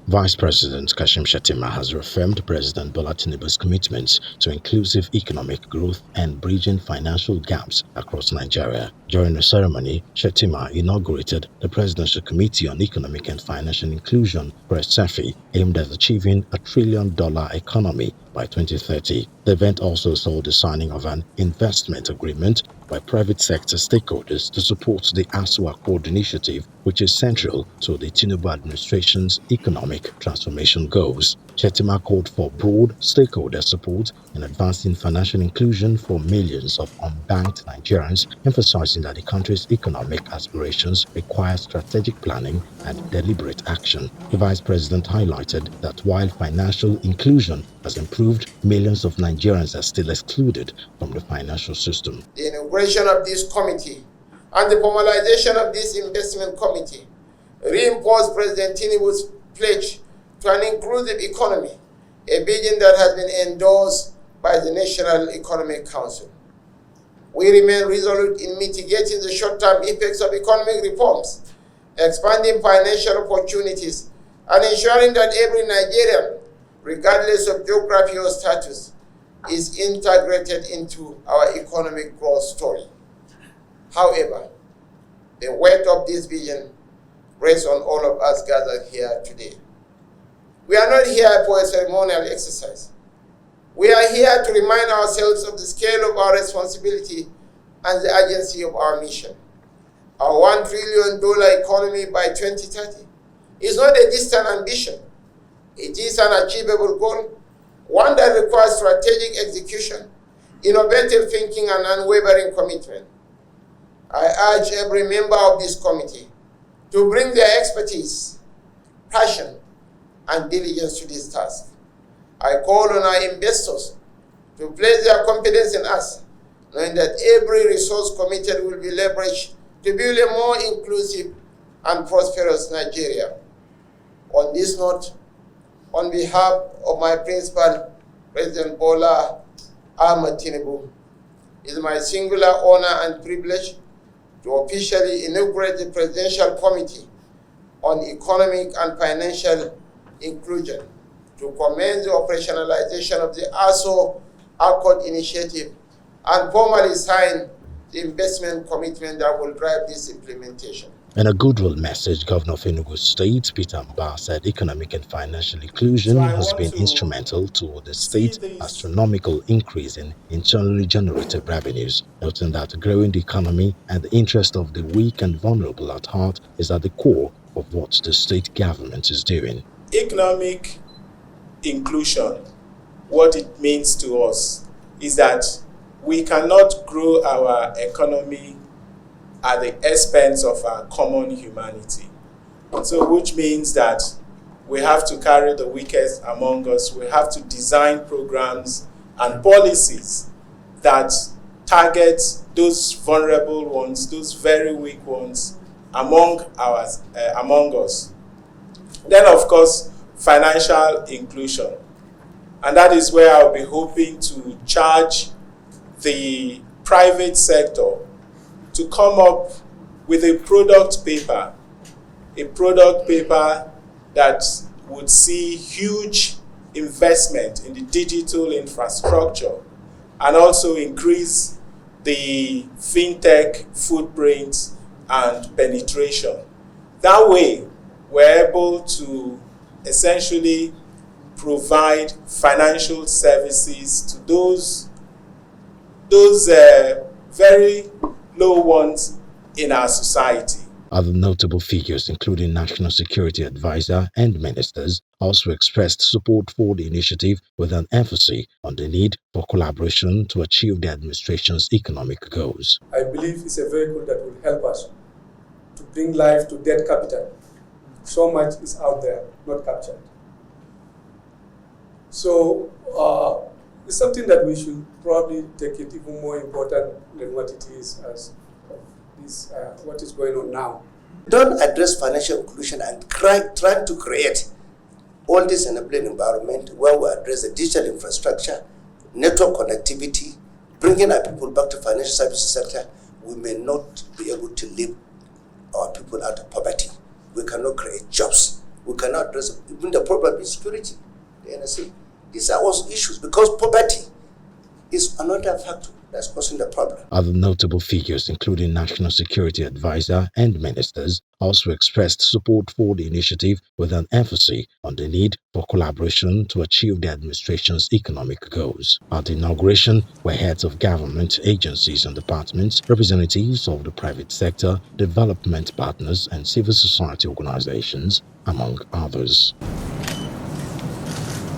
Vice President Kashim Shettima has reaffirmed President Bola Tinubu's commitments to inclusive economic growth and bridging financial gaps across Nigeria. During the ceremony, Shettima inaugurated the Presidential Committee on Economic and Financial Inclusion, PreCEFI, aimed at achieving a $1 trillion economy by 2030. The event also saw the signing of an investment agreement by private sector stakeholders to support the ASU Accord initiative, which is central to the Tinubu administration's economic transformation goals. Shettima called for broad stakeholder support in advancing financial inclusion for millions of unbanked Nigerians, emphasizing that the country's economic aspirations require strategic planning and deliberate action. The vice president highlighted that while financial inclusion has improved, millions of Nigerians are still excluded from the financial system. The inauguration of this committee and the formalization of this investment committee reinforced President Tinubu's pledge to an inclusive economy, a vision that has been endorsed by the National Economic Council. We remain resolute in mitigating the short-term effects of economic reforms, expanding financial opportunities, and ensuring that every Nigerian, regardless of geography or status, is integrated into our economic growth story. However, the weight of this vision rests on all of us gathered here today. We are not here for a ceremonial exercise. We are here to remind ourselves of the scale of our responsibility and the urgency of our mission. Our $1 trillion economy by 2030 is not a distant ambition. It is an achievable goal, one that requires strategic execution, innovative thinking, and unwavering commitment. I urge every member of this committee to bring their expertise, passion, and diligence to this task. I call on our investors to place their confidence in us, knowing that every resource committed will be leveraged to build a more inclusive and prosperous Nigeria. On this note, on behalf of my principal, President Bola Tinubu, it is my singular honor and privilege to officially inaugurate the Presidential Committee on Economic and Financial Inclusion to commence the operationalization of the ASU Accord initiative and formally sign the investment commitment that will drive this implementation. In a goodwill message, Governor of Enugu State, Peter Mbah, said economic and financial inclusion has been instrumental to the state's astronomical increase in internally generated revenues, noting that growing the economy and the interest of the weak and vulnerable at heart is at the core of what the state government is doing. Economic inclusion, what it means to us is that we cannot grow our economy at the expense of our common humanity. So which means that we have to carry the weakest among us. We have to design programs and policies that target those vulnerable ones, those very weak ones among us. Then, of course, financial inclusion. And that is where I'll be hoping to charge the private sector to come up with a product paper that would see huge investment in the digital infrastructure and also increase the fintech footprint and penetration. That way, we're able to essentially provide financial services to those very low ones in our society. Other notable figures, including National Security Advisor and ministers, also expressed support for the initiative with an emphasis on the need for collaboration to achieve the administration's economic goals. I believe it's a vehicle that will help us to bring life to dead capital. So much is out there, not captured. So it's something that we should probably take it even more important than what it is as this, what is going on now. Don't address financial inclusion and trying to create all this enabling environment where we address the digital infrastructure, network connectivity, bringing our people back to financial services sector. We may not be able to lift our people out of poverty. We cannot create jobs We cannot address even the problem of insecurity, the NSA. These are also issues because poverty is another factor that's causing the problem. Other notable figures, including National Security Advisor and ministers, also expressed support for the initiative with an emphasis on the need for collaboration to achieve the administration's economic goals. At the inauguration were heads of government agencies and departments, representatives of the private sector, development partners, and civil society organizations, among others.